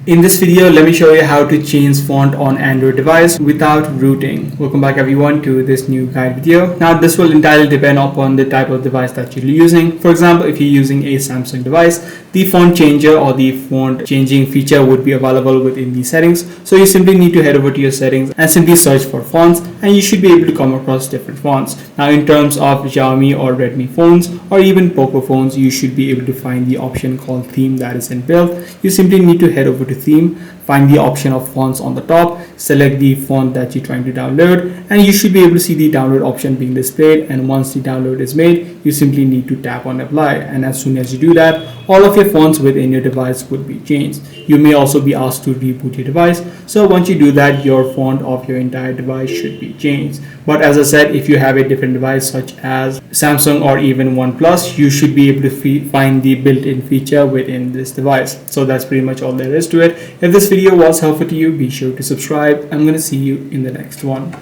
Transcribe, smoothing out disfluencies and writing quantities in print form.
In this video, let me show you how to change font on Android device without rooting. Welcome back everyone to this new guide video. Now this will entirely depend upon the type of device that you're using. For example, if you're using a Samsung device, the font changer or the font changing feature would be available within the settings. So you simply need to head over to your settings and simply search for fonts, and you should be able to come across different fonts. Now in terms of Xiaomi or Redmi phones or even Poco phones, you should be able to find the option called theme that is inbuilt. You simply need to head over to theme, find the option of fonts on the top, select the font that you're trying to download, and you should be able to see the download option being displayed. And once the download is made, you simply need to tap on apply, and as soon as you do that, all of your fonts within your device would be changed. You may also be asked to reboot your device, so once you do that, your font of your entire device should be changed. But as I said, if you have a different device such as Samsung or even OnePlus, you should be able to find the built-in feature within this device. So that's pretty much all there is to it. If this video was helpful to you, be sure to subscribe. I'm going to see you in the next one.